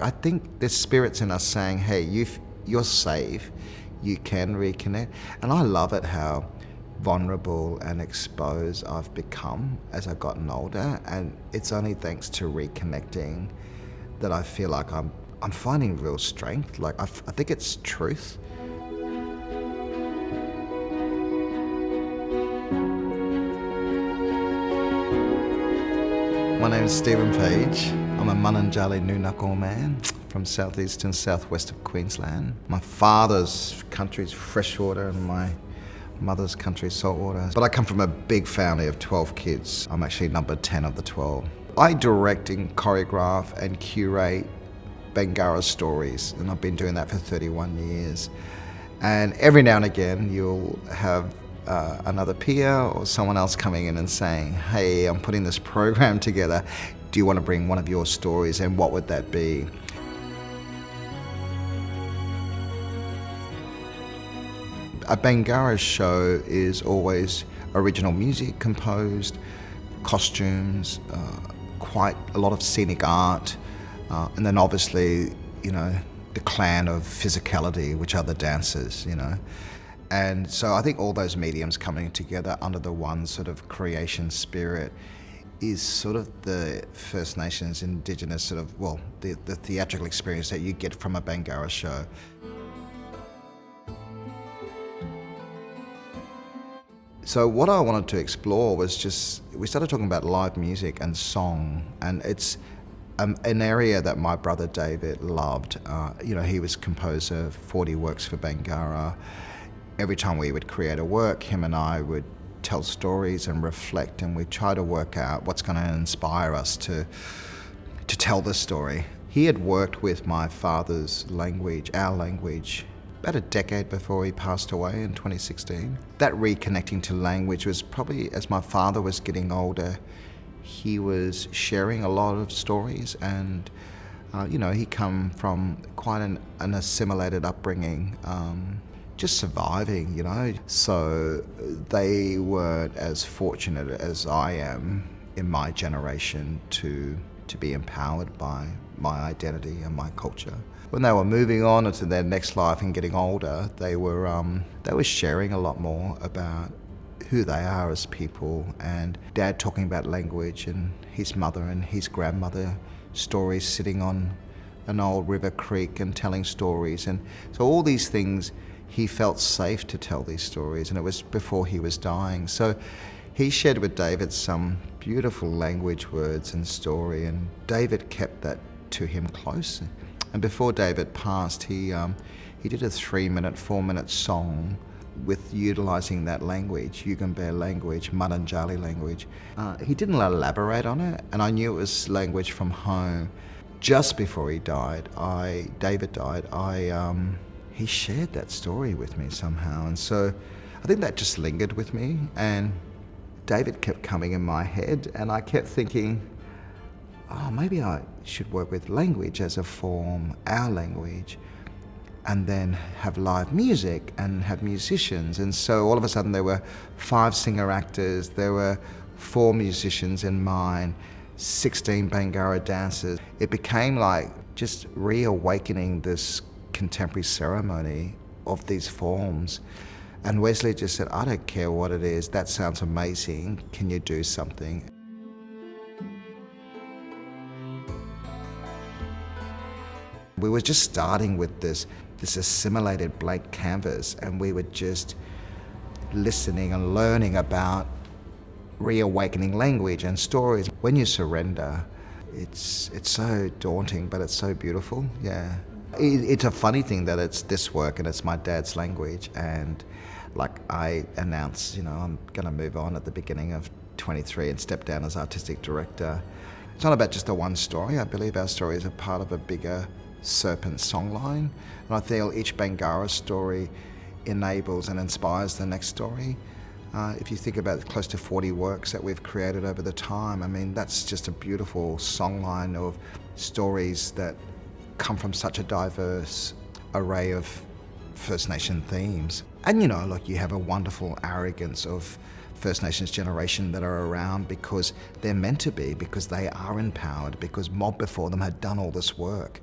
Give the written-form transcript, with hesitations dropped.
I think there's spirits in us saying, hey, you're safe, you can reconnect. And I love it how vulnerable and exposed I've become as I've gotten older, and it's only thanks to reconnecting that I feel like I'm finding real strength. Like I think it's truth. My name is Stephen Page. I'm a Mununjali Nunakal man from southeast and southwest of Queensland. My father's country is freshwater and my mother's country is saltwater. But I come from a big family of 12 kids. I'm actually number 10 of the 12. I direct and choreograph and curate Bangarra stories, and I've been doing that for 31 years. And every now and again you'll have another peer or someone else coming in and saying, hey, I'm putting this program together, do you want to bring one of your stories, and what would that be? A Bangarra show is always original music composed, costumes, quite a lot of scenic art, and then obviously, the clan of physicality, which are the dancers, And so I think all those mediums coming together under the one sort of creation spirit is sort of the First Nations Indigenous sort of, the theatrical experience that you get from a Bangarra show. So what I wanted to explore was we started talking about live music and song, and it's an area that my brother David loved. He was composer of 40 works for Bangarra. Every time we would create a work, him and I would tell stories and reflect, and we'd try to work out what's going to inspire us to tell the story. He had worked with my father's language, our language, about a decade before he passed away in 2016. That reconnecting to language was probably, as my father was getting older, he was sharing a lot of stories, and he come from quite an assimilated upbringing, just surviving, So they weren't as fortunate as I am in my generation to be empowered by my identity and my culture. When they were moving on into their next life and getting older, they were sharing a lot more about who they are as people, and Dad talking about language and his mother and his grandmother stories, sitting on an old river creek and telling stories. And so all these things, he felt safe to tell these stories, and it was before he was dying. So he shared with David some beautiful language words and story, and David kept that to him close. And before David passed, he did a 3-minute, 4-minute song with utilising that language, Yugambeh language, Mununjali language. He didn't elaborate on it, and I knew it was language from home. Just before he died, David died, he shared that story with me somehow, and so I think that just lingered with me, and David kept coming in my head, and I kept thinking, maybe I should work with language as a form, our language, and then have live music and have musicians. And so all of a sudden there were 5 singer-actors, there were 4 musicians in mine, 16 Bangarra dancers. It became like just reawakening this contemporary ceremony of these forms. And Wesley just said, I don't care what it is, that sounds amazing, can you do something? We were just starting with this assimilated blank canvas, and we were just listening and learning about reawakening language and stories. When you surrender, it's so daunting, but it's so beautiful, yeah. It's a funny thing that it's this work and it's my dad's language, and like I announced, I'm gonna move on at the beginning of 23 and step down as artistic director. It's not about just the one story. I believe our stories are part of a bigger serpent songline, and I feel each Bangarra story enables and inspires the next story. If you think about close to 40 works that we've created over the time, I mean, that's just a beautiful songline of stories that come from such a diverse array of First Nation themes. And you have a wonderful arrogance of First Nations generation that are around because they're meant to be, because they are empowered, because mob before them had done all this work.